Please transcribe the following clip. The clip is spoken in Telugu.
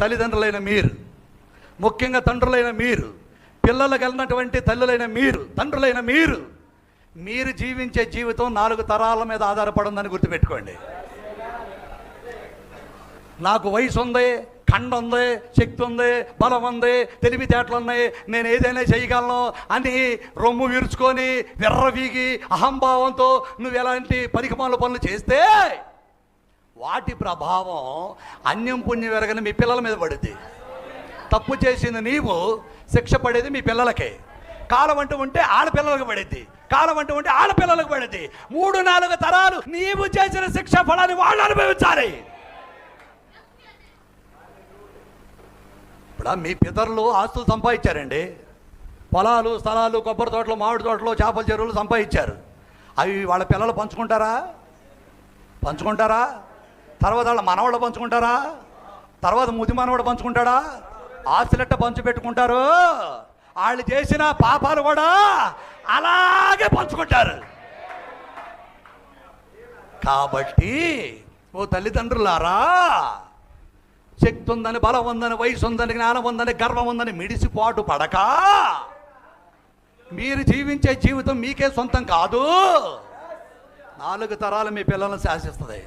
తల్లిదండ్రులైన మీరు, ముఖ్యంగా తండ్రులైన మీరు, పిల్లలకు వెళ్ళినటువంటి తల్లులైన మీరు, తండ్రులైన మీరు, మీరు జీవించే జీవితం 4 తరాల మీద ఆధారపడిందని గుర్తుపెట్టుకోండి. నాకు వయసు ఉంది, కండ ఉంది, శక్తి ఉంది, బలం ఉంది, తెలివితేటలు ఉన్నాయి, నేను ఏదైనా చేయగలను అని రొమ్ము విరుచుకొని విర్రవీగి అహంభావంతో నువ్వు ఎలాంటి పనికిమాల పనులు చేస్తే వాటి ప్రభావం అన్యం పుణ్యం ఎరగని మీ పిల్లల మీద పడుద్ది. తప్పు చేసింది నీవు, శిక్ష పడేది మీ పిల్లలకే. కాలం అంటూ ఉంటే ఆడపిల్లలకు పడేది, కాలం అంటూ ఉంటే ఆడపిల్లలకు పడేది. 3-4 తరాలు నీవు చేసిన శిక్ష ఫలాన్ని వాళ్ళు అనుభవించాలి. ఇప్పుడు మీ పితరులు ఆస్తులు సంపాదించారండి, పొలాలు, స్థలాలు, కొబ్బరి తోటలు, మామిడి తోటలు, చేపల చెరువులు సంపాదించారు. అవి వాళ్ళ పిల్లలు పంచుకుంటారా? తర్వాత వాళ్ళ మనవాళ్ళు పంచుకుంటారా? తర్వాత ముది మనవాడు పంచుకుంటాడా? ఆస్తులెట్ట పంచి పెట్టుకుంటారు. వాళ్ళు చేసిన పాపాలు కూడా అలాగే పంచుకుంటారు. కాబట్టి ఓ తల్లిదండ్రులారా, శక్తి ఉందని, బలం ఉందని, వయసు ఉందని, జ్ఞానం ఉందని, గర్వం ఉందని మిడిసిపాటు పడక, మీరు జీవించే జీవితం మీకే సొంతం కాదు, 4 తరాలు మీ పిల్లలను శాసిస్తుంది.